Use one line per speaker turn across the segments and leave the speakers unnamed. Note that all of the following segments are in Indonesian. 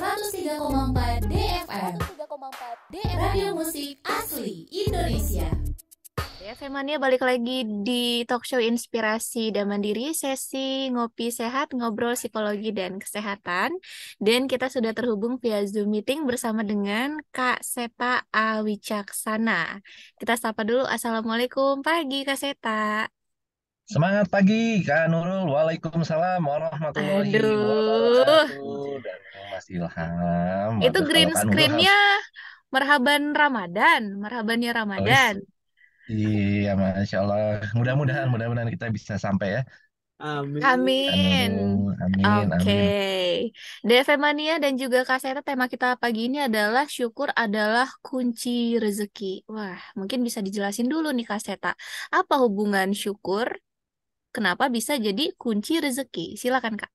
103,4 DFM Radio Musik Asli Indonesia.
DFM Mania balik lagi di talk show Inspirasi dan Mandiri, sesi ngopi sehat, ngobrol psikologi dan kesehatan. Dan kita sudah terhubung via Zoom meeting bersama dengan Kak Seta Awicaksana. Kita sapa dulu, Assalamualaikum pagi Kak Seta.
Semangat pagi, Kak Nurul. Waalaikumsalam warahmatullahi
Aduh,
wabarakatuh. Dan Mas Ilham.
itu
Waduh, kalau
green
Kak Nurul
screen-nya
harus...
Marhabannya
Oh, is-
Ramadan.
iya, Masya Allah. Mudah-mudahan kita bisa sampai ya. Kak
Amin.
Nurul, amin,
Oke,
amin.
DFM Mania dan juga Kak Seta, tema kita pagi ini adalah syukur adalah kunci rezeki. Wah, mungkin bisa dijelasin dulu nih Kak Seta. Apa hubungan syukur? Kenapa bisa jadi kunci rezeki? Silakan Kak.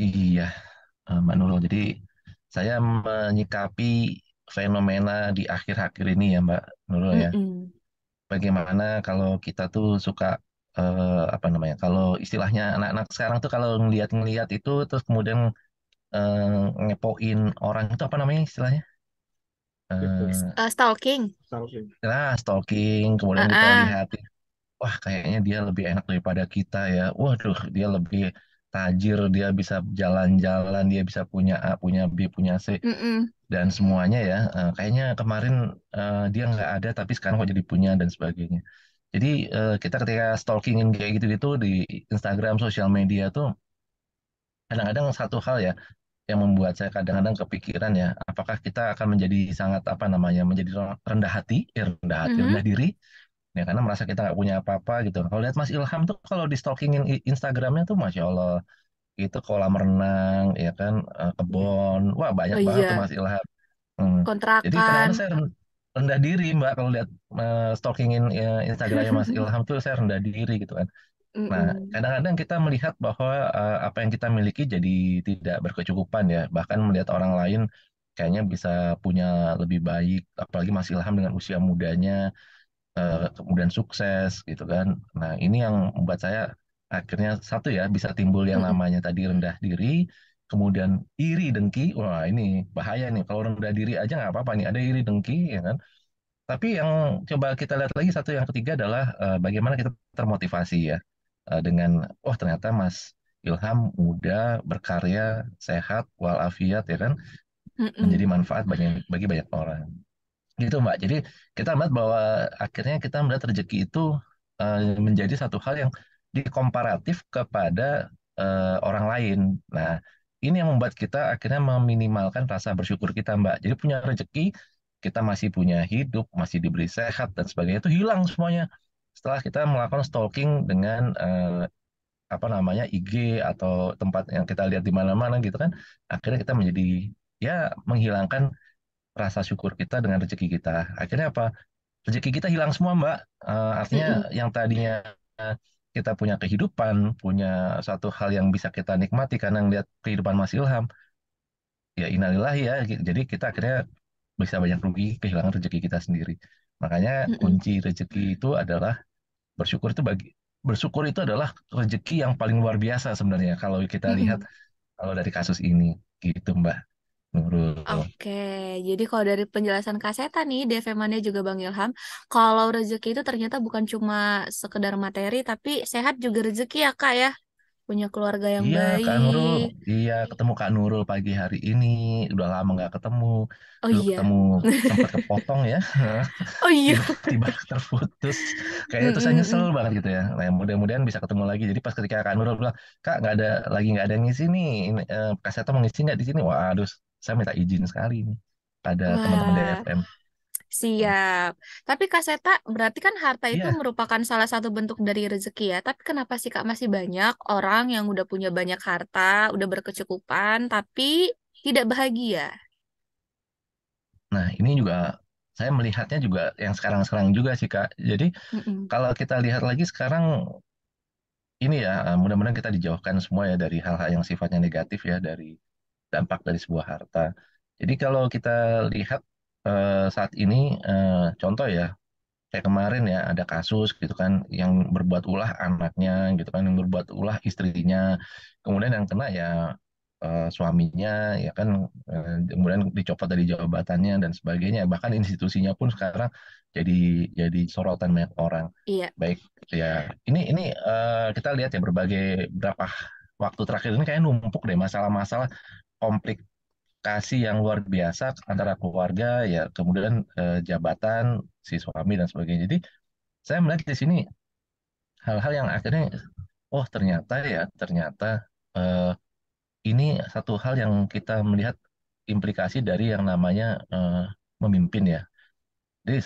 Iya, Mbak Nurul. Jadi, saya menyikapi fenomena di akhir-akhir ini ya, Mbak Nurul ya.
Mm-mm.
Bagaimana kalau kita tuh suka apa namanya? Kalau istilahnya anak-anak sekarang tuh kalau ngelihat-ngelihat itu terus kemudian ngepoin orang itu apa namanya istilahnya? Eh,
Stalking.
Stalking, kemudian kita
Ah,
lihat, wah kayaknya dia lebih enak daripada kita ya. Waduh, dia lebih tajir, dia bisa jalan-jalan, dia bisa punya A, punya B, punya C
mm-mm.
dan semuanya ya. Kayaknya kemarin dia nggak ada, tapi sekarang kok jadi punya dan sebagainya. Jadi kita ketika stalkingin kayak gitu-gitu di Instagram, sosial media tuh kadang-kadang satu hal ya yang membuat saya kadang-kadang kepikiran ya, apakah kita akan menjadi sangat apa namanya, menjadi rendah hati,
Mhm.
rendah diri, ya karena merasa kita nggak punya apa-apa gitu. Kalau lihat Mas Ilham tuh kalau di stalkingin Instagramnya tuh, Masya Allah, itu kolam renang, ya kan, kebun, wah banyak
Oh
banget tuh
iya,
Mas Ilham. Hmm. Jadi
kontrakan.
kadang-kadang saya rendah diri Mbak kalau lihat stalkingin Instagramnya Mas Ilham tuh saya rendah diri gitu kan. Nah,
Mm-mm.
kadang-kadang kita melihat bahwa apa yang kita miliki jadi tidak berkecukupan ya. Bahkan melihat orang lain kayaknya bisa punya lebih baik, apalagi Mas Ilham dengan usia mudanya, kemudian sukses gitu kan. Nah, ini yang membuat saya akhirnya satu ya bisa timbul yang
Mm-mm.
namanya tadi rendah diri, kemudian iri dengki. Wah, ini bahaya nih. Kalau rendah diri aja nggak apa-apa nih, ada iri dengki ya kan. Tapi yang coba kita lihat lagi satu yang ketiga adalah bagaimana kita termotivasi ya. Dengan oh ternyata Mas Ilham muda, berkarya, sehat, walafiat ya kan, menjadi
Mm-mm.
manfaat bagi banyak orang. Gitu Mbak. Jadi kita melihat bahwa akhirnya kita melihat rezeki itu menjadi satu hal yang dikomparatif kepada orang lain. Nah, ini yang membuat kita akhirnya meminimalkan rasa bersyukur kita Mbak. Jadi punya rezeki, kita masih punya hidup, masih diberi sehat dan sebagainya itu hilang semuanya. Setelah kita melakukan stalking dengan apa namanya IG atau tempat yang kita lihat di mana-mana gitu kan, akhirnya kita menjadi ya menghilangkan rasa syukur kita dengan rezeki kita. Akhirnya apa? Rezeki kita hilang semua, Mbak. Artinya
Mm-mm.
yang tadinya kita punya kehidupan, punya satu hal yang bisa kita nikmati karena ngeliat kehidupan Mas Ilham, ya innalillahi ya. Jadi kita akhirnya bisa banyak rugi kehilangan rezeki kita sendiri. Makanya
Mm-mm.
kunci rezeki itu adalah bersyukur itu bersyukur itu adalah rezeki yang paling luar biasa sebenarnya kalau kita lihat
Mm-mm.
kalau dari kasus ini gitu Mbak Nurul.
Oke, jadi kalau dari penjelasan Kak Seta nih, DV-nya juga Bang Ilham, kalau rezeki itu ternyata bukan cuma sekedar materi, tapi sehat juga rezeki ya Kak ya, punya keluarga yang
Iya, Kak Nurul.
baik.
Iya, ketemu Kak Nurul pagi hari ini. Udah lama nggak ketemu.
Oh
Dulu
iya,
ketemu sempat kepotong ya.
oh iya.
Tiba-tiba terputus. Kayaknya itu saya nyesel
Mm-mm-mm.
banget gitu ya. Nah, mudah-mudahan bisa ketemu lagi. Jadi pas ketika Kak Nurul bilang, Kak nggak ada yang ngisi nih. Ini, Kak Seto mau ngisi nggak di sini? Waduh, saya minta izin sekali nih. Pada teman-teman
Wah,
DFM.
siap. Tapi Kak Seta, berarti kan harta itu
Iya,
merupakan salah satu bentuk dari rezeki ya. Tapi kenapa sih Kak masih banyak orang yang udah punya banyak harta, udah berkecukupan, tapi tidak bahagia?
nah ini juga saya melihatnya juga yang sekarang-sekarang juga sih Kak. Jadi
Mm-mm.
kalau kita lihat lagi sekarang ini ya, mudah-mudahan kita dijauhkan semua ya dari hal-hal yang sifatnya negatif ya, dari dampak dari sebuah harta. Jadi kalau kita lihat saat ini, contoh ya, kayak kemarin ya ada kasus gitu kan, yang berbuat ulah anaknya gitu kan, yang berbuat ulah istrinya, kemudian yang kena ya suaminya, ya kan, kemudian dicopot dari jabatannya dan sebagainya. Bahkan institusinya pun sekarang jadi jadi sorotan banyak orang.
Iya,
Baik, ya ini kita lihat ya berapa waktu terakhir ini kayak numpuk deh masalah-masalah komplikasi yang luar biasa antara keluarga, ya kemudian jabatan si suami dan sebagainya. Jadi saya melihat di sini hal-hal yang akhirnya, oh ternyata eh, ini satu hal yang kita melihat implikasi dari yang namanya memimpin ya. Jadi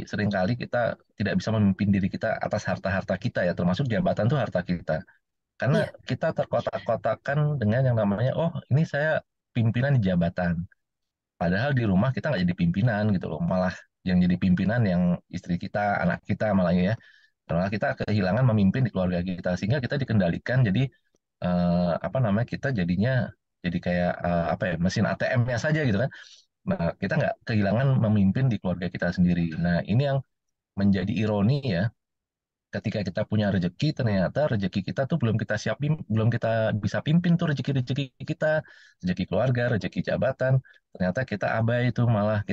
seringkali kita tidak bisa memimpin diri kita atas harta-harta kita ya, termasuk jabatan itu harta kita. Karena
iya,
kita terkotak-kotakan dengan yang namanya, oh ini saya pimpinan di jabatan. Padahal di rumah kita nggak jadi pimpinan gitu loh, malah yang jadi pimpinan yang istri kita, anak kita malah ya. Karena kita kehilangan memimpin di keluarga kita, sehingga kita dikendalikan. Jadi apa namanya, kita jadinya jadi kayak apa ya, mesin ATM-nya saja gitu kan. Nah, kita nggak kehilangan memimpin di keluarga kita sendiri. Nah, ini yang menjadi ironi ya, ketika kita punya rezeki, ternyata rezeki kita tuh belum kita bisa pimpin tuh rezeki-rezeki kita, rezeki keluarga, rezeki jabatan. Ternyata kita abai itu, malah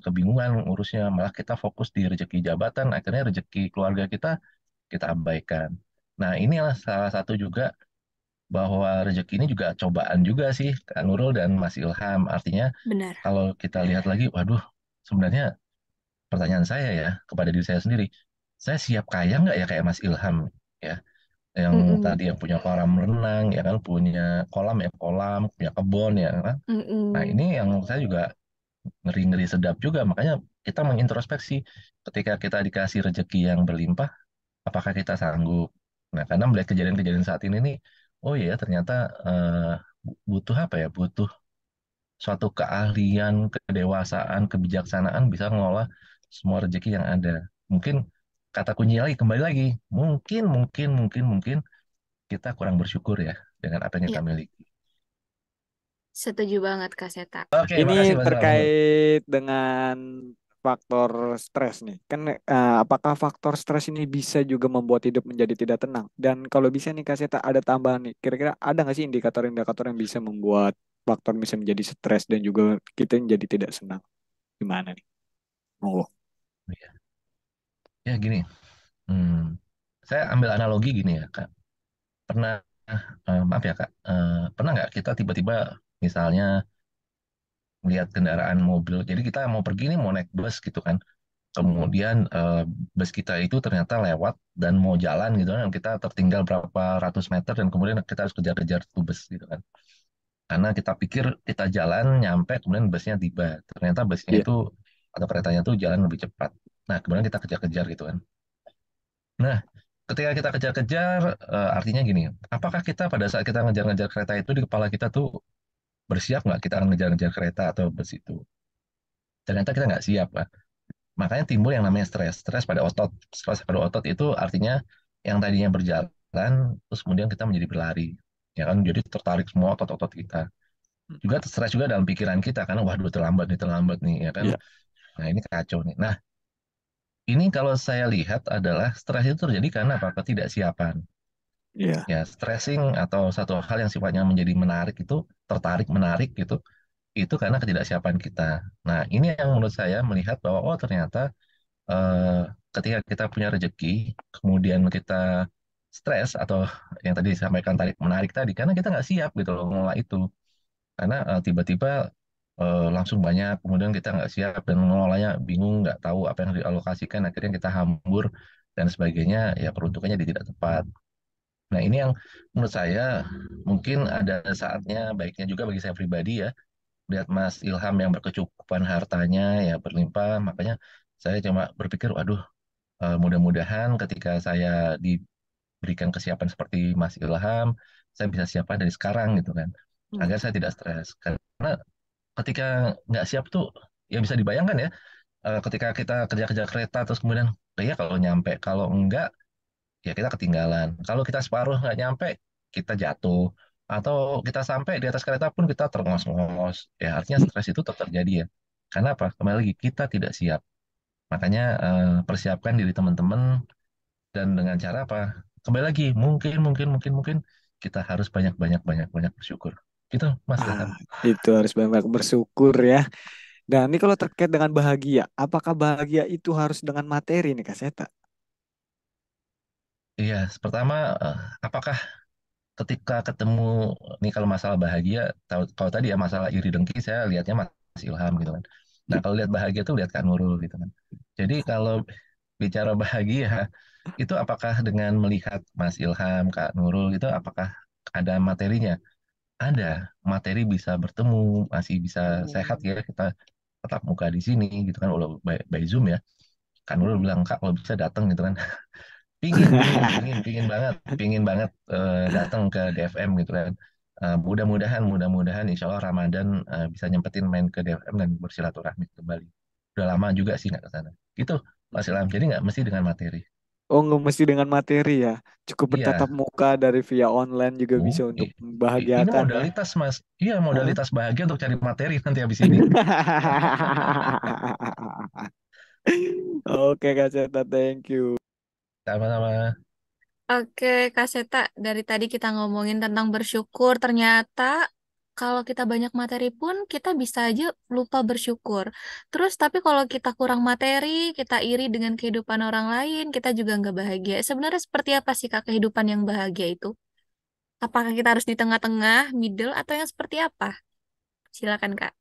kebingungan ngurusnya, malah kita fokus di rezeki jabatan, akhirnya rezeki keluarga kita abaikan. Nah, inilah salah satu juga bahwa rezeki ini juga cobaan juga sih, Kak Nurul dan Mas Ilham. Artinya
benar.
kalau kita lihat lagi, waduh, sebenarnya pertanyaan saya ya kepada diri saya sendiri, saya siap kaya nggak ya kayak Mas Ilham ya, yang
Mm-mm.
tadi yang punya kolam renang ya kan, punya kolam, punya kebun ya kan. Nah
Mm-mm.
ini yang saya juga ngeri-ngeri sedap juga, makanya kita mengintrospeksi ketika kita dikasih rezeki yang berlimpah, apakah kita sanggup. Nah karena melihat kejadian-kejadian saat ini nih, oh iya ternyata butuh apa ya, butuh suatu keahlian, kedewasaan, kebijaksanaan bisa mengolah semua rezeki yang ada. Mungkin kata kunci lagi, kembali lagi, mungkin kita kurang bersyukur ya dengan apa yang kita
Iya,
miliki.
setuju banget Kak Seta.
Oke,
Ini
makasih Mas Ilham.
terkait dengan faktor stres nih. Kan apakah faktor stres ini bisa juga membuat hidup menjadi tidak tenang? Dan kalau bisa nih Kak Seta ada tambahan nih. Kira-kira ada nggak sih indikator-indikator yang bisa membuat faktor bisa menjadi stres dan juga kita menjadi tidak senang? Gimana nih? Oh,
Ya gini, hmm, saya ambil analogi gini ya Kak. Pernah, maaf ya Kak, pernah nggak kita tiba-tiba misalnya melihat kendaraan mobil, jadi kita mau pergi nih, mau naik bus gitu kan, kemudian bus kita itu ternyata lewat dan mau jalan gitu kan, kita tertinggal berapa ratus meter dan kemudian kita harus kejar-kejar tuh bus gitu kan, karena kita pikir kita jalan nyampe, kemudian busnya tiba, ternyata busnya
iya,
itu atau keretanya itu jalan lebih cepat. Nah kemudian kita kejar-kejar gitu kan. Nah ketika kita kejar-kejar, artinya gini, apakah kita pada saat kita ngejar-ngejar kereta itu di kepala kita tuh bersiap nggak kita akan ngejar-ngejar kereta atau bus itu? Ternyata kita nggak siap kan. Makanya timbul yang namanya stres. Stres pada otot. Stres pada otot itu artinya yang tadinya berjalan, terus kemudian kita menjadi berlari. Ya kan, jadi tertarik semua otot-otot kita. Juga stres juga dalam pikiran kita, karena waduh terlambat nih, ya kan.
iya,
Nah ini kacau nih. Nah ini kalau saya lihat adalah stres itu terjadi karena apa? Ketidaksiapan.
iya,
Ya, stressing atau satu hal yang sifatnya menjadi menarik itu, tertarik menarik gitu, itu karena ketidaksiapan kita. Nah ini yang menurut saya melihat bahwa, oh ternyata eh, ketika kita punya rezeki, kemudian kita stres atau yang tadi disampaikan tarik menarik tadi, karena kita nggak siap gitu loh mengelola itu, karena tiba-tiba langsung banyak, kemudian kita nggak siap dan mengelolanya bingung, nggak tahu apa yang dialokasikan, akhirnya kita hambur dan sebagainya, ya peruntukannya di tidak tepat. Nah ini yang menurut saya mungkin ada saatnya baiknya juga bagi saya pribadi ya, lihat Mas Ilham yang berkecukupan hartanya ya berlimpah, makanya saya cuma berpikir, waduh, mudah-mudahan ketika saya diberikan kesiapan seperti Mas Ilham, saya bisa siapkan dari sekarang gitu kan,
Hmm.
agar saya tidak stres. Karena ketika nggak siap tuh, ya bisa dibayangkan ya, ketika kita kerja-kerja kereta terus kemudian, ya kalau nyampe, kalau enggak, ya kita ketinggalan. Kalau kita separuh nggak nyampe, kita jatuh. Atau kita sampai di atas kereta pun kita terngos-ngos. Ya artinya stres itu tetap terjadi ya. Karena apa? Kembali lagi, kita tidak siap. Makanya persiapkan diri teman-teman, dan dengan cara apa? Kembali lagi, mungkin kita harus banyak bersyukur. Gitu, Mas
Ah,
Ilham.
itu harus banyak bersyukur ya. Dan ini kalau terkait dengan bahagia, apakah bahagia itu harus dengan materi nih Kak Seta?
Iya, pertama, apakah ketika ketemu nih kalau masalah bahagia, kalau tadi ya masalah iri dengki, saya lihatnya Mas Ilham gitu kan. Nah kalau lihat bahagia tuh lihat Kak Nurul gitu kan. Jadi kalau bicara bahagia itu apakah dengan melihat Mas Ilham, Kak Nurul itu apakah ada materinya? Ada materi bisa bertemu, masih bisa sehat
Hmm.
ya kita tetap muka di sini gitu kan, walau by Zoom ya. Kak Nurul bilang Kak kalau bisa datang gitu kan. Pingin banget datang ke DFM gitu kan. Mudah-mudahan insya Allah Ramadan bisa nyempetin main ke DFM dan bersilaturahmi kembali. Udah lama juga sih nggak ke sana. Gitu Mas Ilham. Jadi nggak mesti dengan materi.
Oh, nggak mesti dengan materi ya. Cukup bertatap
Iya.
muka dari via online juga
Oh,
bisa untuk
ini
membahagiakan ya.
modalitas Mas. Iya
Hah?
modalitas bahagia untuk cari materi nanti habis ini.
Oke Kak Seta, thank you.
Sama-sama.
Oke, Kak Seta, dari tadi kita ngomongin tentang bersyukur, ternyata kalau kita banyak materi pun kita bisa aja lupa bersyukur. Terus, tapi kalau kita kurang materi, kita iri dengan kehidupan orang lain, kita juga nggak bahagia. Sebenarnya seperti apa sih Kak kehidupan yang bahagia itu? Apakah kita harus di tengah-tengah, middle, atau yang seperti apa? Silakan Kak.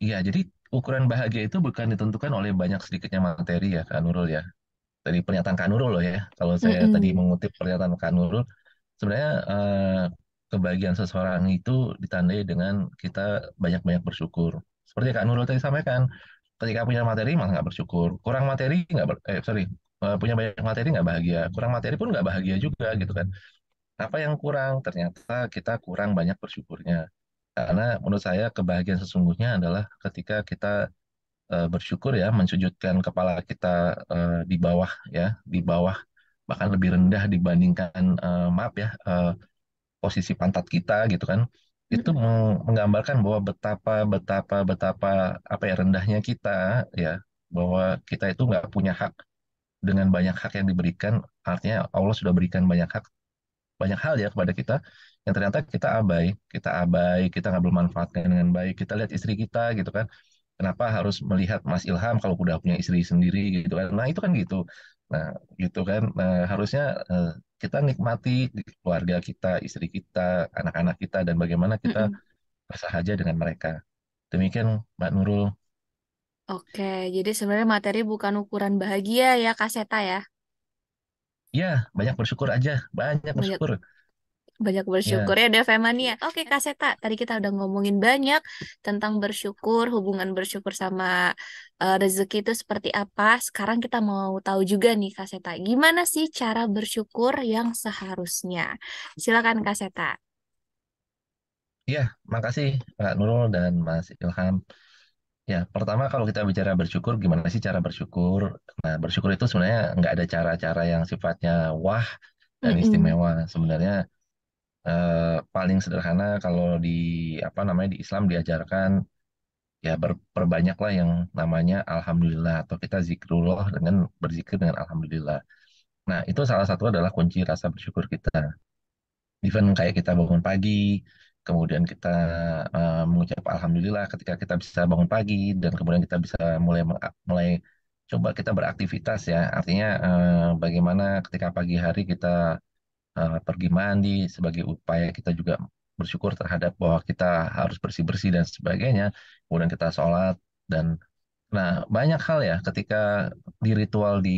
Iya, jadi ukuran bahagia itu bukan ditentukan oleh banyak sedikitnya materi ya, Kak Nurul ya. Dari pernyataan Kak Nurul loh ya. Kalau saya tadi
Mm-mm.
mengutip pernyataan Kak Nurul, sebenarnya kebahagiaan seseorang itu ditandai dengan kita banyak-banyak bersyukur. Seperti Kak Nurul tadi sampaikan, ketika punya materi malah nggak bersyukur, kurang materi nggak sorry, punya banyak materi nggak bahagia, kurang materi pun nggak bahagia juga gitu kan. Apa yang kurang? Ternyata kita kurang banyak bersyukurnya. Karena menurut saya kebahagiaan sesungguhnya adalah ketika kita bersyukur ya, mensujudkan kepala kita di bawah ya, di bawah bahkan lebih rendah dibandingkan maaf ya posisi pantat kita gitu kan. Itu
Mm-mm.
menggambarkan bahwa betapa betapa betapa apa ya rendahnya kita ya, bahwa kita itu nggak punya hak dengan banyak hak yang diberikan. Artinya Allah sudah berikan banyak hal ya kepada kita yang ternyata kita abai, kita nggak bermanfaatkan dengan baik. Kita lihat istri kita gitu kan, kenapa harus melihat Mas Ilham kalau udah punya istri sendiri gitu kan, nah itu kan gitu, nah gitu kan, nah, harusnya kita nikmati di keluarga kita, istri kita, anak-anak kita, dan bagaimana kita
Mm-mm.
bersahaja dengan mereka. Demikian Mbak Nurul.
Oke, jadi sebenarnya materi bukan ukuran bahagia ya Kak Seta ya.
Ya, banyak bersyukur aja, banyak
Banyak
bersyukur.
banyak bersyukur
Ya,
ya Devemania. Oke Kak Seta, tadi kita udah ngomongin banyak tentang bersyukur, hubungan bersyukur sama rezeki itu seperti apa. Sekarang kita mau tahu juga nih Kak Seta, gimana sih cara bersyukur yang seharusnya? Silakan Kak Seta.
ya, makasih Mbak Nurul dan Mas Ilham. Ya, pertama kalau kita bicara bersyukur, gimana sih cara bersyukur? Nah, bersyukur itu sebenarnya nggak ada cara-cara yang sifatnya wah dan
Mm-mm.
istimewa. Sebenarnya paling sederhana kalau di apa namanya di Islam diajarkan ya perbanyaklah yang namanya alhamdulillah atau kita zikrullah dengan berzikir dengan alhamdulillah. Nah, itu salah satu adalah kunci rasa bersyukur kita. Even kayak kita bangun pagi, kemudian kita mengucap alhamdulillah ketika kita bisa bangun pagi dan kemudian kita bisa mulai coba kita beraktivitas ya. Artinya bagaimana ketika pagi hari kita pergi mandi sebagai upaya kita juga bersyukur terhadap bahwa kita harus bersih-bersih dan sebagainya. Kemudian kita sholat dan nah banyak hal ya ketika di ritual di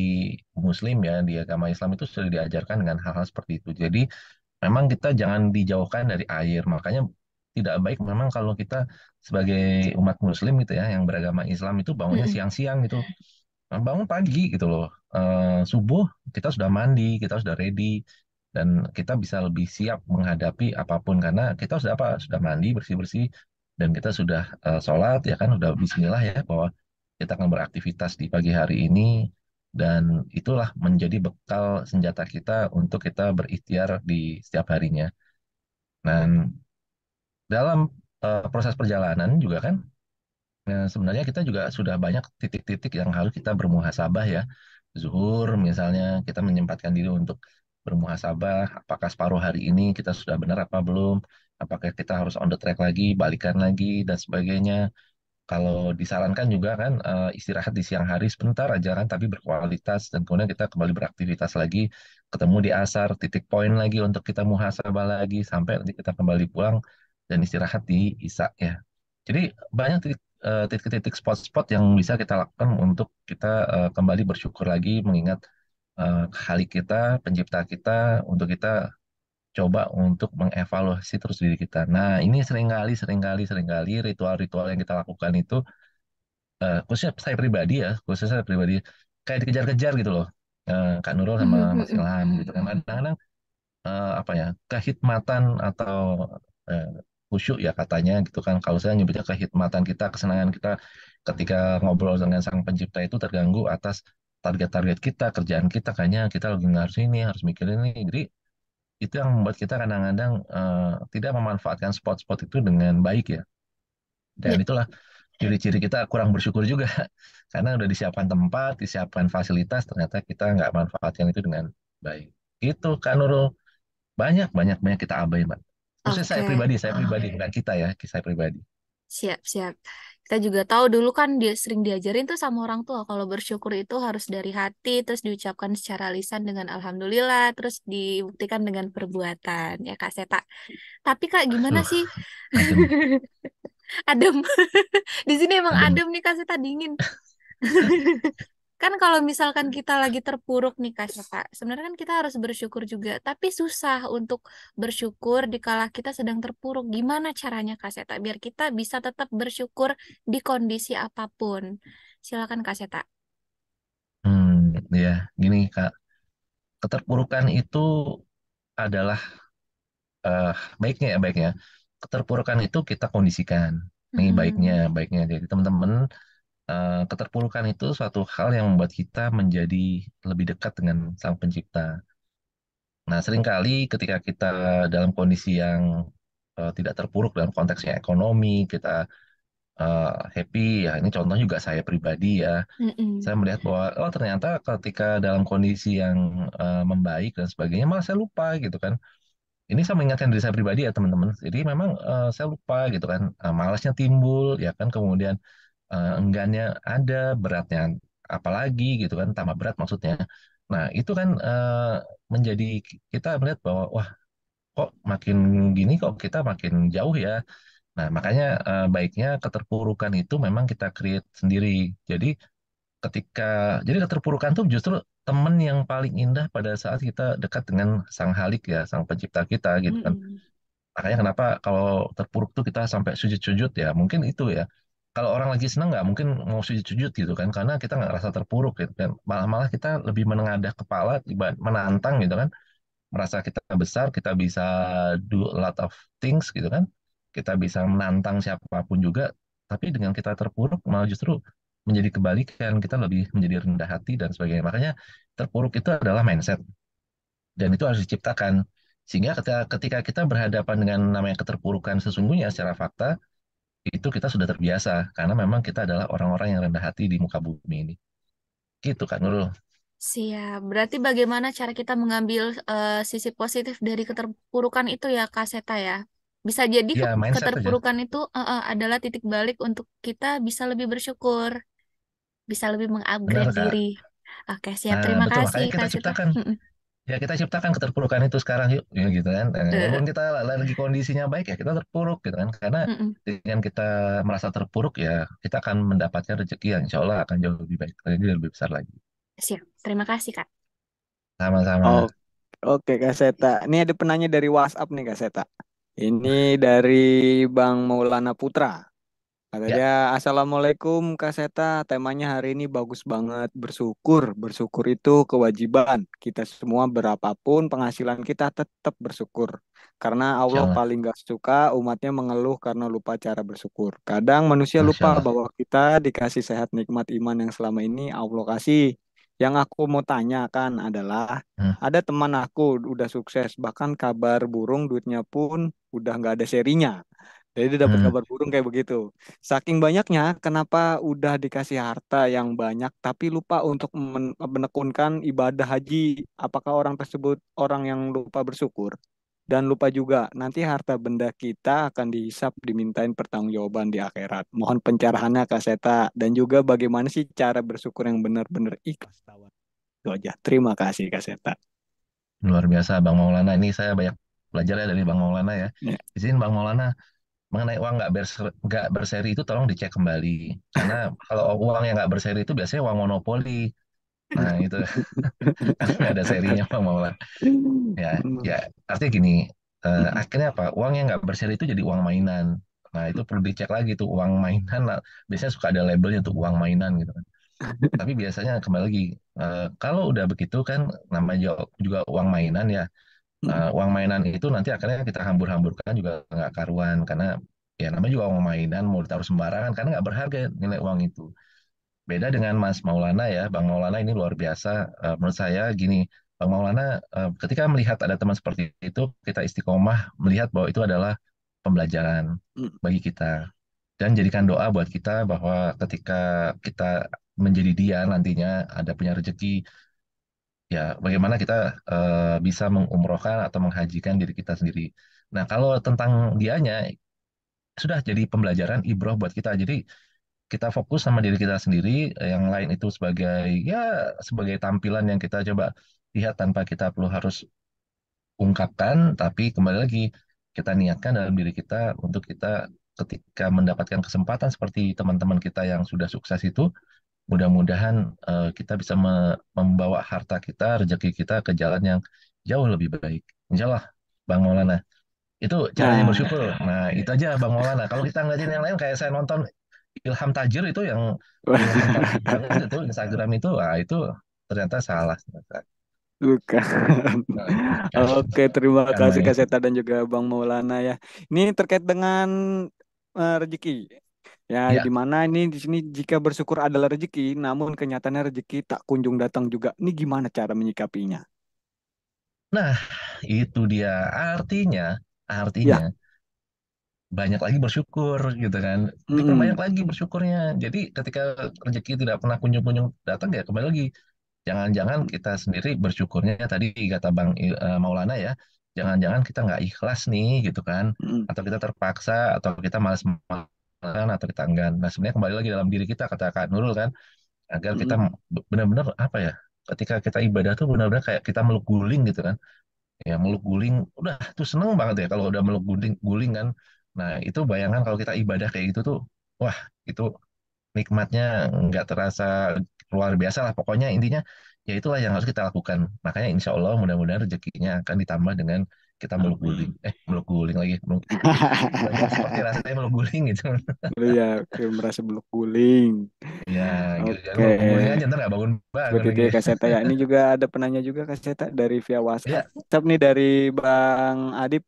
Muslim ya di agama Islam itu sudah diajarkan dengan hal-hal seperti itu. Jadi memang kita jangan dijauhkan dari air. Makanya tidak baik memang kalau kita sebagai umat Muslim gitu ya yang beragama Islam itu bangunnya
Mm-mm.
siang-siang gitu. Nah, bangun pagi gitu loh. Subuh kita sudah mandi, kita sudah ready, dan kita bisa lebih siap menghadapi apapun karena kita sudah apa? Sudah mandi bersih-bersih dan kita sudah sholat ya kan, sudah Bismillah ya bahwa kita akan beraktivitas di pagi hari ini dan itulah menjadi bekal senjata kita untuk kita berikhtiar di setiap harinya. Dan dalam proses perjalanan juga kan sebenarnya kita juga sudah banyak titik-titik yang harus kita bermuhasabah ya. Zuhur misalnya kita menyempatkan diri untuk bermuhasabah, apakah separuh hari ini kita sudah benar apa belum. Apakah kita harus on the track lagi, balikan lagi, dan sebagainya. Kalau disarankan juga kan istirahat di siang hari sebentar aja kan, tapi berkualitas dan kemudian kita kembali beraktivitas lagi, ketemu di asar, titik poin lagi untuk kita muhasabah lagi sampai nanti kita kembali pulang dan istirahat di isya ya. Jadi banyak titik-titik spot-spot yang bisa kita lakukan untuk kita kembali bersyukur lagi mengingat Khalik kita, pencipta kita, untuk kita coba untuk mengevaluasi terus diri kita. Nah, ini seringkali ritual-ritual yang kita lakukan itu, khususnya saya pribadi ya, khususnya saya pribadi, kayak dikejar-kejar gitu loh, Kak Nurul sama Mas Ilham gitu kan. Kadang-kadang apa ya, kehikmatan atau eh, khusyuk ya katanya gitu kan. Kalau saya nyebutnya kehikmatan kita, kesenangan kita ketika ngobrol dengan Sang Pencipta itu terganggu atas target-target kita, kerjaan kita, kayaknya kita lagi nggak harus ini, harus mikirin ini. Jadi itu yang membuat kita kadang-kadang tidak memanfaatkan spot-spot itu dengan baik ya. Dan
Ya,
itulah ciri-ciri kita kurang bersyukur juga. Karena udah disiapkan tempat, disiapkan fasilitas, ternyata kita nggak manfaatkan itu dengan baik. Itu kan Nurul, banyak, banyak, banyak kita abai, Mbak. Khususnya
oke.
saya pribadi, bukan kita ya, saya pribadi.
Siap, siap. Kita juga tahu dulu kan dia sering diajarin tuh sama orang tua kalau bersyukur itu harus dari hati, terus diucapkan secara lisan dengan alhamdulillah, terus dibuktikan dengan perbuatan ya Kak Seta. Tapi Kak gimana sih?
Adem,
Adem. Di sini emang
adem.
adem nih Kak Seta dingin. Kan kalau misalkan kita lagi terpuruk nih Kak Seta, sebenarnya kan kita harus bersyukur juga, tapi susah untuk bersyukur di kala kita sedang terpuruk. Gimana caranya Kak Seta biar kita bisa tetap bersyukur di kondisi apapun? Silakan Kak Seta.
Ya, gini Kak, keterpurukan itu adalah eh, baiknya. Keterpurukan itu kita kondisikan. Ini baiknya,
Mm-mm.
baiknya. Jadi teman-teman, keterpurukan itu suatu hal yang membuat kita menjadi lebih dekat dengan Sang Pencipta. Nah, seringkali ketika kita dalam kondisi yang tidak terpuruk dalam konteksnya ekonomi, kita eh, happy, ya ini contoh juga saya pribadi ya. Saya
Mm-mm.
melihat bahwa, oh ternyata ketika dalam kondisi yang membaik dan sebagainya, malah saya lupa gitu kan. Ini saya mengingatkan diri saya pribadi ya teman-teman. Jadi memang saya lupa gitu kan. Malasnya timbul, ya kan. Kemudian enggannya ada, beratnya apalagi gitu kan, tambah berat maksudnya. Nah, itu kan menjadi kita melihat bahwa wah kok makin gini kok kita makin jauh ya. Nah, makanya baiknya keterpurukan itu memang kita create sendiri. Jadi ketika jadi keterpurukan tuh justru teman yang paling indah pada saat kita dekat dengan Sang Halik ya, Sang Pencipta kita gitu kan.
Mm-mm.
Makanya kenapa kalau terpuruk tuh kita sampai sujud-sujud ya, mungkin itu ya. Kalau orang lagi senang nggak mungkin mau sujud-sujud gitu kan, karena kita nggak rasa terpuruk gitu kan. Malah kita lebih menengadah kepala, menantang gitu kan. Merasa kita besar, kita bisa do a lot of things gitu kan. Kita bisa menantang siapapun juga, tapi dengan kita terpuruk malah justru menjadi kebalikan, kita lebih menjadi rendah hati dan sebagainya. Makanya terpuruk itu adalah mindset dan itu harus diciptakan. Sehingga ketika kita berhadapan dengan namanya keterpurukan sesungguhnya secara fakta, itu kita sudah terbiasa karena memang kita adalah orang-orang yang rendah hati di muka bumi ini. Gitu kan Nurul.
Siap. Berarti bagaimana cara kita mengambil sisi positif dari keterpurukan itu ya Kak Seta ya? Bisa jadi
Ya mindset aja.
keterpurukan itu adalah titik balik untuk kita bisa lebih bersyukur, bisa lebih
Benar
mengupgrade diri.
Kak.
Oke, siap.
Nah,
Terima
betul
kasih
makanya kita
Kak Seta.
ciptakan.
Mm-mm.
Ya kita ciptakan keterpurukan itu sekarang yuk, ya, gitu kan.
Eh,
Walaupun kita lagi kondisinya baik ya kita terpuruk gitu kan. Karena
mm-mm.
dengan kita merasa terpuruk ya kita akan mendapatkan rezeki yang insya Allah akan jauh lebih baik, lebih besar lagi.
Siap. Terima kasih Kak.
Sama-sama.
Oh, oke Kak Seta. Ini ada penanya dari WhatsApp nih Kak Seta. Ini dari Bang Maulana Putra. Kata
Ya,
dia, Assalamualaikum Kak Seta, temanya hari ini bagus banget. Bersyukur, bersyukur itu kewajiban. Kita semua berapapun penghasilan kita tetap bersyukur. Karena
insya
Allah
Allah.
paling gak suka umatnya mengeluh karena lupa cara bersyukur. Kadang manusia
Masya
lupa
Allah.
bahwa kita dikasih sehat nikmat iman yang selama ini Allah kasih. Yang aku mau tanyakan adalah,
Hmm.
ada teman aku udah sukses, bahkan kabar burung duitnya pun udah nggak ada serinya. Jadi dia dapat
Hmm.
kabar burung kayak begitu. Saking banyaknya, kenapa udah dikasih harta yang banyak, tapi lupa untuk menekunkan ibadah haji? Apakah orang tersebut orang yang lupa bersyukur? Dan lupa juga, nanti harta benda kita akan dihisap, dimintain pertanggungjawaban di akhirat. Mohon pencerahannya Kak Seta. Dan juga bagaimana sih cara bersyukur yang benar-benar ikhlas tawar. Itu aja. Terima kasih Kak Seta.
Luar biasa Bang Maulana. Ini saya banyak belajar ya dari Bang Maulana ya.
Ya.
Di sini Bang Maulana mengenai uang nggak berseri itu tolong dicek kembali. Karena kalau uang yang nggak berseri itu biasanya uang monopoli. Nah itu nggak ada serinya Bang Maulana. Ya, ya artinya gini. Akhirnya apa? Uang yang nggak berseri itu jadi uang mainan. Nah itu perlu dicek lagi tuh uang mainan. Lah. Biasanya suka ada labelnya tuh uang mainan gitu kan. Tapi biasanya kembali lagi, kalau udah begitu kan namanya juga uang mainan ya. Uang mainan itu nanti akhirnya kita hambur-hamburkan juga nggak karuan karena ya namanya juga uang mainan mau ditaruh sembarangan karena nggak berharga nilai uang itu. Beda dengan Mas Maulana ya, Bang Maulana ini luar biasa. Menurut saya gini, Bang Maulana ketika melihat ada teman seperti itu kita istiqomah melihat bahwa itu adalah pembelajaran bagi kita dan jadikan doa buat kita bahwa ketika kita menjadi dia nantinya ada punya rezeki ya bagaimana kita bisa mengumrohkan atau menghajikan diri kita sendiri. Nah, kalau tentang dianya sudah jadi pembelajaran ibroh buat kita. Jadi kita fokus sama diri kita sendiri, yang lain itu sebagai ya sebagai tampilan yang kita coba lihat tanpa kita perlu harus ungkapkan, tapi kembali lagi kita niatkan dalam diri kita untuk kita ketika mendapatkan kesempatan seperti teman-teman kita yang sudah sukses itu mudah-mudahan kita bisa membawa harta kita, rezeki kita ke jalan yang jauh lebih baik. Insya Allah, Bang Maulana. Itu caranya
Nah,
bersyukur. Nah, itu aja Bang Maulana. Kalau kita ngeliatin yang lain, kayak saya nonton Ilham Tajir itu yang Ilham Tajir banget itu, Instagram itu, itu ternyata salah.
bukan.
Nah,
Oke, terima
bukan
kasih
Bang
Kak
ya.
Seta dan juga Bang Maulana ya. Ini terkait dengan rezeki. Ya,
Ya,
di mana ini di sini jika bersyukur adalah rezeki, namun kenyataannya rezeki tak kunjung datang juga. Ini gimana cara menyikapinya?
nah itu dia artinya, artinya
Ya,
banyak lagi bersyukur gitu kan. Diperbanyak
mm-mm,
lagi bersyukurnya. Jadi ketika rezeki tidak pernah kunjung-kunjung datang ya kembali lagi. Jangan-jangan kita sendiri bersyukurnya tadi kata Bang Maulana ya. Jangan-jangan kita nggak ikhlas nih gitu kan.
mm-mm,
Atau kita terpaksa atau kita malas-malasan atau kita enggan. Nah sebenarnya kembali lagi dalam diri kita kata Kak Nurul kan. Agar kita
mm-mm,
benar-benar apa ya. Ketika kita ibadah tuh benar-benar kayak kita meluk guling gitu kan ya meluk guling udah tuh seneng banget ya kalau udah meluk guling guling kan nah itu bayangan kalau kita ibadah kayak gitu tuh wah itu nikmatnya nggak terasa luar biasa lah pokoknya intinya ya itulah yang harus kita lakukan makanya insya Allah mudah-mudahan rezekinya akan ditambah dengan kita meluk guling
amin.
meluk guling lagi benar-benar seperti rasanya meluk guling gitu
Ya, oke, merasa belum guling.
ya gitu jangan
Oke,
meluk guling aja ntar nggak bangun bangun
seperti itu
lagi
ya Kak Seta ya. Ini juga ada penanya juga Kak Seta dari via WhatsApp.
ya
WhatsApp nih dari Bang Adip.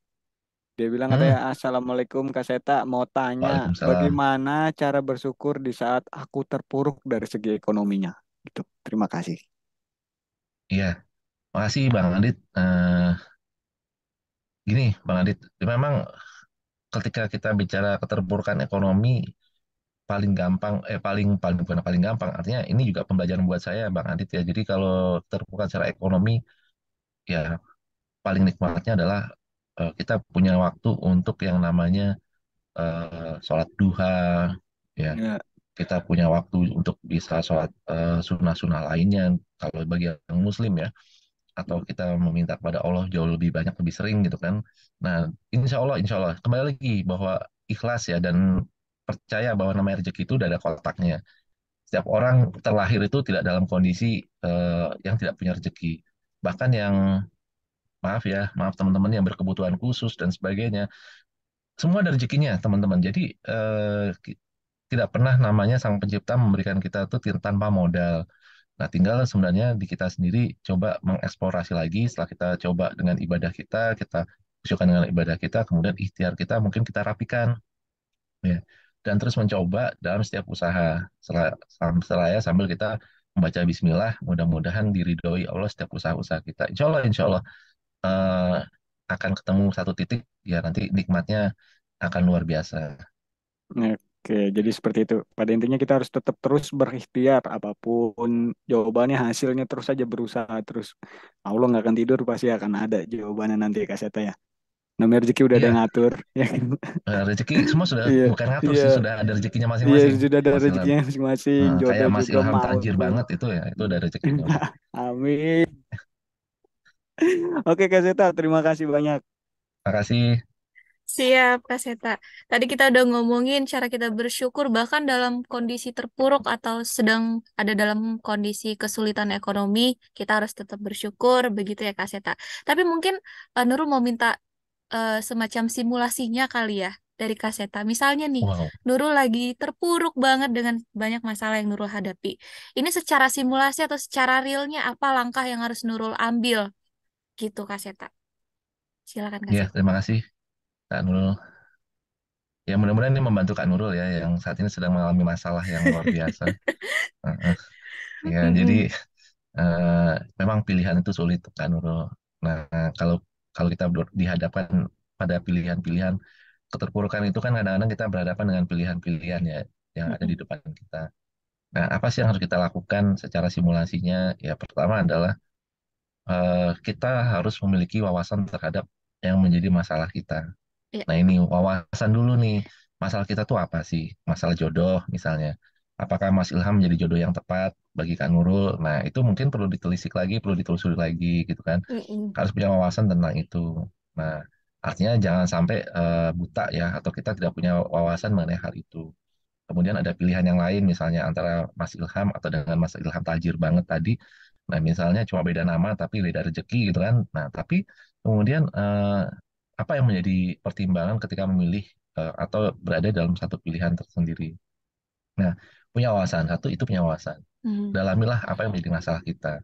Dia bilang katanya,
hmm.
Assalamualaikum Kak Seta, mau tanya
Waalaikumsalam
bagaimana cara bersyukur di saat aku terpuruk dari segi ekonominya. Gitu. Terima kasih.
iya makasih Bang Adit gini Bang Adit memang ketika kita bicara keterpurukan ekonomi paling gampang paling paling bukan paling gampang artinya ini juga pembelajaran buat saya Bang Adit ya jadi kalau terpuruk secara ekonomi ya paling nikmatnya adalah kita punya waktu untuk yang namanya sholat duha ya
Ya.
kita punya waktu untuk bisa sholat sunnah-sunnah lainnya kalau bagi yang muslim ya atau kita meminta kepada Allah jauh lebih banyak lebih sering gitu kan. Nah, insya Allah kembali lagi bahwa ikhlas ya dan percaya bahwa namanya rezeki itu udah ada kotaknya. Setiap orang terlahir itu tidak dalam kondisi yang tidak punya rezeki. Bahkan yang maaf teman-teman yang berkebutuhan khusus dan sebagainya, semua ada rezekinya teman-teman. Jadi tidak pernah namanya Sang Pencipta memberikan kita itu tanpa modal. Nah, tinggal sebenarnya di kita sendiri coba mengeksplorasi lagi setelah kita coba dengan ibadah kita usulkan dengan ibadah kita, kemudian ikhtiar kita mungkin kita rapikan, ya. Dan terus mencoba dalam setiap usaha. Selaya sambil kita membaca Bismillah, mudah-mudahan diridhoi Allah setiap usaha-usaha kita. Insya Allah eh, akan ketemu satu titik, ya nanti nikmatnya akan luar biasa.
Oke, jadi seperti itu. Pada intinya kita harus tetap terus berikhtiar apapun jawabannya, hasilnya terus saja berusaha terus. Allah nggak akan tidur, pasti akan ada jawabannya nanti Kak Seta ya. Namanya rezeki udah ada yang
Iya,
ngatur, ya kan?
rezeki semua sudah
Iya,
bukan ngatur
iya,
sih, sudah ada rezekinya
iya,
masing-masing,
sudah ada
Mas Ilham.
rezekinya masing-masing.
Kayak
Jodoh
Mas
juga
Ilham tajir
maut.
banget itu udah rezekinya udah.
Amin. Oke, Kak Zeta, terima kasih banyak.
Makasih.
Siap, Kak Seta. Tadi kita udah ngomongin cara kita bersyukur bahkan dalam kondisi terpuruk atau sedang ada dalam kondisi kesulitan ekonomi, kita harus tetap bersyukur, begitu ya Kak Seta. Tapi mungkin Nurul mau minta semacam simulasinya kali ya dari Kak Seta. Misalnya nih,
Wow.
Nurul lagi terpuruk banget dengan banyak masalah yang Nurul hadapi. Ini secara simulasi atau secara realnya apa langkah yang harus Nurul ambil gitu Kak Seta. Silakan Kak
Ya,
Seta.
terima kasih Kak Nurul. Ya mudah-mudahan ini membantu Kak Nurul ya yang saat ini sedang mengalami masalah yang luar biasa. Heeh. Ya, jadi
Mm-mm.
eh, memang pilihan itu sulit Kak Nurul. Nah, kalau kalau kita dihadapkan pada pilihan-pilihan keterpurukan itu kan kadang-kadang kita berhadapan dengan pilihan-pilihan ya yang ada di
Mm-mm.
depan kita. Nah, apa sih yang harus kita lakukan secara simulasinya? Ya, pertama adalah kita harus memiliki wawasan terhadap yang menjadi masalah kita.
Ya.
Nah, ini wawasan dulu nih. Masalah kita tuh apa sih? Masalah jodoh misalnya. Apakah Mas Ilham menjadi jodoh yang tepat bagi Kak Nurul? Nah, itu mungkin perlu ditelisik lagi, perlu ditelusuri lagi gitu kan.
Mm-mm.
Harus punya wawasan tentang itu. Nah, artinya jangan sampai buta ya, atau kita tidak punya wawasan mengenai hal itu. Kemudian ada pilihan yang lain, misalnya antara Mas Ilham atau dengan Mas Ilham tajir banget tadi. Nah, misalnya cuma beda nama tapi beda rezeki gitu kan. Nah, tapi kemudian apa yang menjadi pertimbangan ketika memilih atau berada dalam satu pilihan tersendiri. Nah, punya wawasan. Satu, itu punya wawasan.
Mm.
Dalamilah apa yang menjadi masalah kita.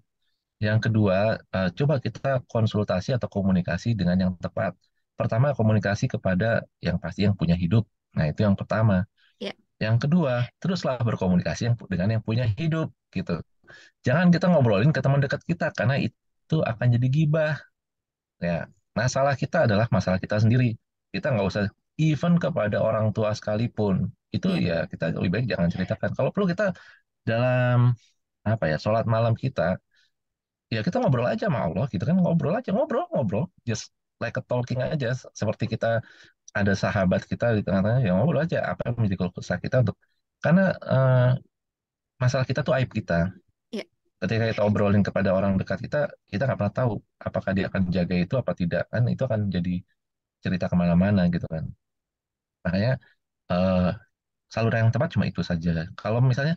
Yang kedua, coba kita konsultasi atau komunikasi dengan yang tepat. Pertama, komunikasi kepada yang pasti yang punya hidup. Nah, itu yang pertama.
Ya.
Yang kedua, teruslah berkomunikasi dengan yang punya hidup gitu. Jangan kita ngobrolin ke teman dekat kita karena itu akan jadi gibah. Ya, masalah kita adalah masalah kita sendiri. Kita nggak usah even kepada orang tua sekalipun. Itu
Ya.
ya kita lebih baik jangan ceritakan. Kalau perlu kita dalam apa ya sholat malam kita, ya kita ngobrol aja sama Allah gitu kan ngobrol aja ngobrol ngobrol just like a talking aja seperti kita ada sahabat kita di tengah-tengah ya ngobrol aja apa yang menjadi keluh kesah kita untuk karena masalah kita tuh aib kita.
Ya.
Ketika kita obrolin kepada orang dekat kita, kita nggak pernah tahu apakah dia akan jaga itu apa tidak kan itu akan jadi cerita kemana-mana gitu kan. Makanya eh, saluran yang tepat cuma itu saja. Kalau misalnya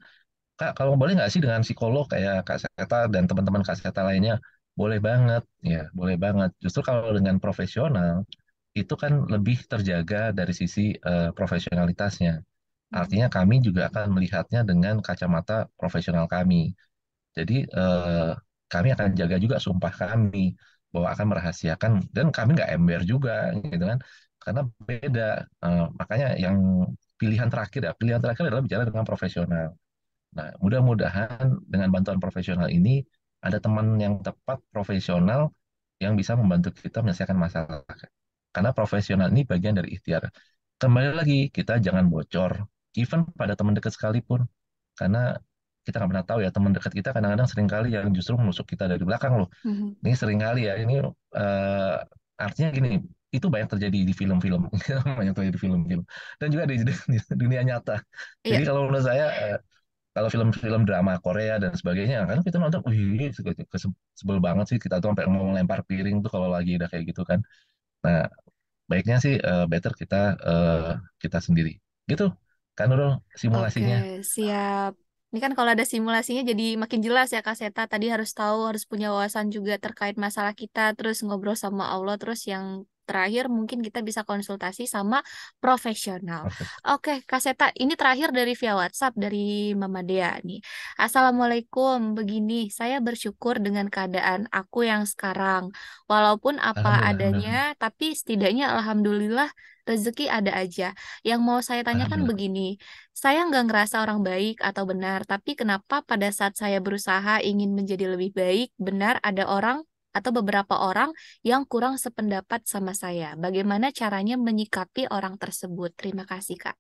Kak, kalau boleh nggak sih dengan psikolog kayak Kak Seta dan teman-teman Kak Seta lainnya? Boleh banget, ya, boleh banget. Justru kalau dengan profesional, itu kan lebih terjaga dari sisi profesionalitasnya.
Mm.
Artinya kami juga akan melihatnya dengan kacamata profesional kami. Jadi kami akan jaga juga sumpah kami bahwa akan merahasiakan dan kami nggak ember juga, gitu kan? Karena beda. Makanya yang pilihan terakhir adalah bicara dengan profesional. Nah, mudah-mudahan dengan bantuan profesional ini ada teman yang tepat profesional yang bisa membantu kita menyelesaikan masalah. Karena profesional ini bagian dari ikhtiar. Kembali lagi, kita jangan bocor, even pada teman dekat sekalipun. Karena kita nggak pernah tahu ya, teman dekat kita kadang-kadang sering kali yang justru menusuk kita dari belakang loh.
Mhm.
Ini sering kali ya, ini artinya gini, itu banyak terjadi di film-film, banyak terjadi di film-film. Dan juga di dunia nyata.
Iya.
Jadi kalau menurut saya, kalau film-film drama Korea dan sebagainya kan kita nonton, wih sebel banget sih kita tuh sampai mau melempar piring tuh kalau lagi udah kayak gitu kan. Nah, baiknya sih better eh, kita sendiri. Gitu kan Nurul
Oke,
simulasinya.
siap. Ini kan kalau ada simulasinya jadi makin jelas ya Kak Seta. Tadi harus tahu, harus punya wawasan juga terkait masalah kita, terus ngobrol sama Allah, terus yang terakhir mungkin kita bisa konsultasi sama profesional.
Perfect.
Oke, Kak Seta, ini terakhir dari via WhatsApp dari Mama Dea nih. Assalamualaikum, begini, saya bersyukur dengan keadaan aku yang sekarang. Walaupun apa
Alhamdulillah,
adanya,
alhamdulillah,
tapi setidaknya Alhamdulillah rezeki ada aja. Yang mau saya tanyakan
alhamdulillah.
begini, saya nggak ngerasa orang baik atau benar, tapi kenapa pada saat saya berusaha ingin menjadi lebih baik, benar ada orang atau beberapa orang yang kurang sependapat sama saya. Bagaimana caranya menyikapi orang tersebut? Terima kasih, Kak.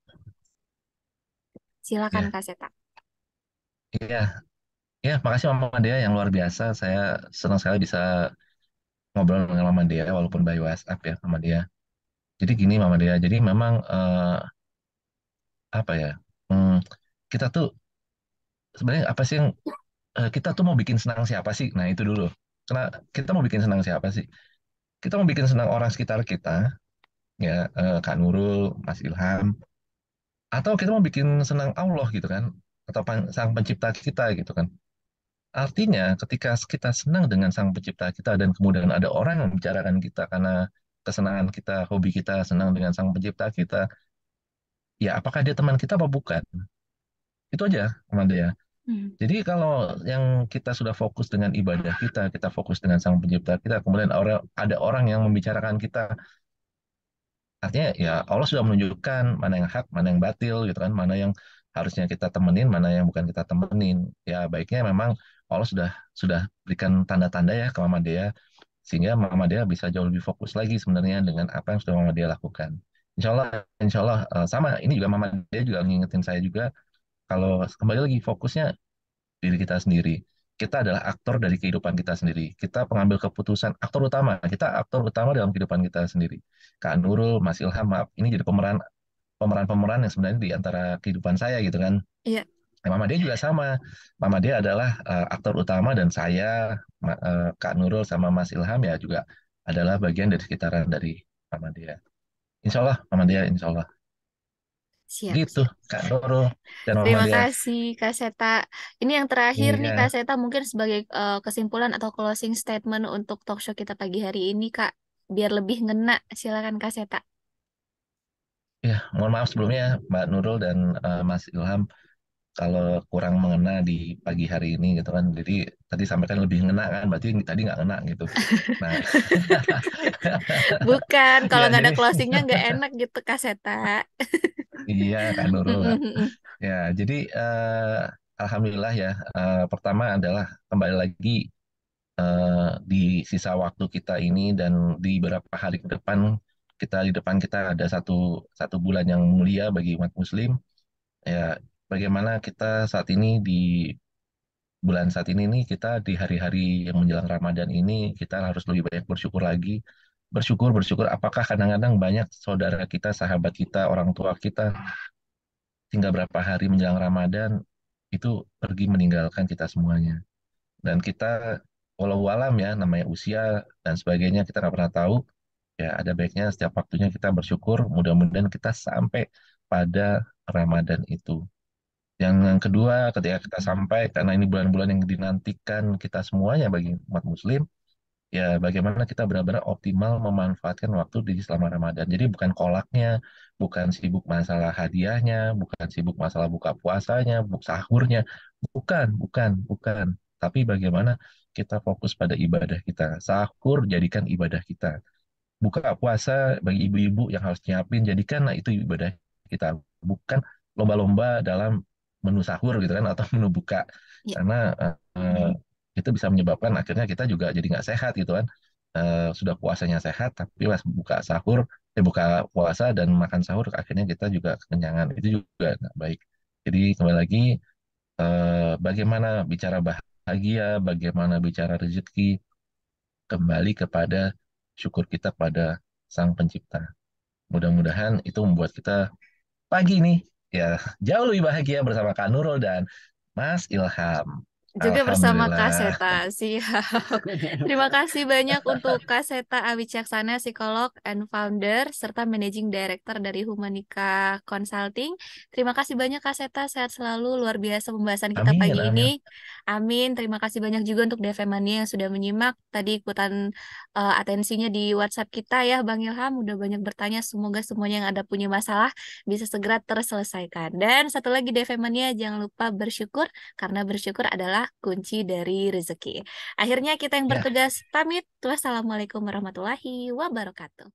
Silakan,
Ya,
Kak Seta.
iya, ya, makasih Mama Dea yang luar biasa. Saya senang sekali bisa ngobrol dengan Mama Dea walaupun by WhatsApp ya Mama Dea. Jadi gini Mama Dea, jadi memang apa ya? hmm, kita tuh sebenarnya apa sih yang kita tuh mau bikin senang siapa sih? Nah itu dulu. Karena kita mau bikin senang siapa sih? Kita mau bikin senang orang sekitar kita, ya Kak Nurul, Mas Ilham, atau kita mau bikin senang Allah gitu kan, atau Sang Pencipta kita gitu kan. Artinya ketika kita senang dengan Sang Pencipta kita dan kemudian ada orang yang membicarakan kita karena kesenangan kita, hobi kita senang dengan Sang Pencipta kita, ya apakah dia teman kita apa bukan? Itu aja, Amanda ya.
Hmm.
Jadi kalau yang kita sudah fokus dengan ibadah kita, kita fokus dengan Sang Pencipta kita, kemudian ada orang yang membicarakan kita, artinya ya Allah sudah menunjukkan mana yang hak, mana yang batil gitu kan, mana yang harusnya kita temenin, mana yang bukan kita temenin. Ya baiknya memang Allah sudah berikan tanda-tanda ya ke Mama Dea sehingga Mama Dea bisa jauh lebih fokus lagi sebenarnya dengan apa yang sudah Mama Dea lakukan. Insya Allah sama. Ini juga Mama Dea juga ngingetin saya juga kalau kembali lagi fokusnya diri kita sendiri. Kita adalah aktor dari kehidupan kita sendiri. Kita pengambil keputusan, aktor utama. Kita aktor utama dalam kehidupan kita sendiri. Kak Nurul, Mas Ilham, maaf, ini jadi pemeran-pemeran yang sebenarnya di antara kehidupan saya gitu kan.
Iya.
Mama dia juga sama. Mama dia adalah aktor utama dan saya, Kak Nurul sama Mas Ilham ya juga adalah bagian dari sekitaran dari Mama dia. Insya Allah, Mama dia, Insya Allah.
Siap,
Gitu,
siap.
Kak Nurul dan Mama
Terima
dia.
kasih Kak Seta. Ini yang terakhir nih Kak
Iya,
Seta, mungkin sebagai kesimpulan atau closing statement untuk talk show kita pagi hari ini Kak. Biar lebih ngena, silakan Kak Seta.
ya, mohon maaf sebelumnya Mbak Nurul dan Mas Ilham kalau kurang mengena di pagi hari ini gitu kan. Jadi tadi sampaikan lebih ngena kan, berarti tadi nggak ngena gitu. Nah,
Bukan, kalau
ya
nggak ada
jadi
closingnya nggak enak gitu Kak Seta.
iya Kak Nurul. Ya, jadi alhamdulillah ya. Pertama adalah kembali lagi di sisa waktu kita ini dan di beberapa hari ke depan di depan kita ada satu satu bulan yang mulia bagi umat Muslim. Ya, bagaimana kita saat ini di bulan saat ini nih kita di hari-hari yang menjelang Ramadan ini kita harus lebih banyak bersyukur lagi. Bersyukur, apakah kadang-kadang banyak saudara kita, sahabat kita, orang tua kita tinggal berapa hari menjelang Ramadan itu pergi meninggalkan kita semuanya. Dan kita walau alam ya namanya usia dan sebagainya kita nggak pernah tahu. Ya ada baiknya setiap waktunya kita bersyukur. Mudah-mudahan kita sampai pada Ramadan itu. Yang kedua, ketika kita sampai, karena ini bulan-bulan yang dinantikan kita semuanya bagi umat Muslim, ya bagaimana kita benar-benar optimal memanfaatkan waktu di selama Ramadan. Jadi bukan kolaknya, bukan sibuk masalah hadiahnya, bukan sibuk masalah buka puasanya, buka sahurnya, bukan. Tapi bagaimana kita fokus pada ibadah kita. Sahur jadikan ibadah kita. Buka puasa bagi ibu-ibu yang harus nyiapin, jadikanlah itu ibadah kita. Bukan lomba-lomba dalam menu sahur gitu kan, atau menu buka.
Ya.
Karena itu bisa menyebabkan akhirnya kita juga jadi nggak sehat gitu kan. Sudah puasanya sehat, tapi pas buka sahur, buka puasa dan makan sahur, akhirnya kita juga kekenyangan. Itu juga nggak baik. Jadi kembali lagi, bagaimana bicara bahagia, bagaimana bicara rezeki, kembali kepada syukur kita pada Sang Pencipta. Mudah-mudahan itu membuat kita pagi ini ya jauh lebih bahagia bersama Kak Nurul dan Mas Ilham.
Juga bersama Kak
Alhamdulillah.
Seta, siap. Terima kasih banyak untuk Kak Seta Awicaksana, psikolog and founder, serta managing director dari Humanika Consulting. Terima kasih banyak Kak Seta, sehat selalu, luar biasa pembahasan kita
Amin,
pagi
amin.
ini. Amin, terima kasih banyak juga untuk DV Mania yang sudah menyimak. Tadi ikutan atensinya di WhatsApp kita ya Bang Ilham, udah banyak bertanya, semoga semuanya yang ada punya masalah bisa segera terselesaikan. Dan satu lagi DV Mania, jangan lupa bersyukur, karena bersyukur adalah kunci dari rezeki. Akhirnya kita yang
Ya.
bertugas pamit. Wassalamualaikum warahmatullahi wabarakatuh.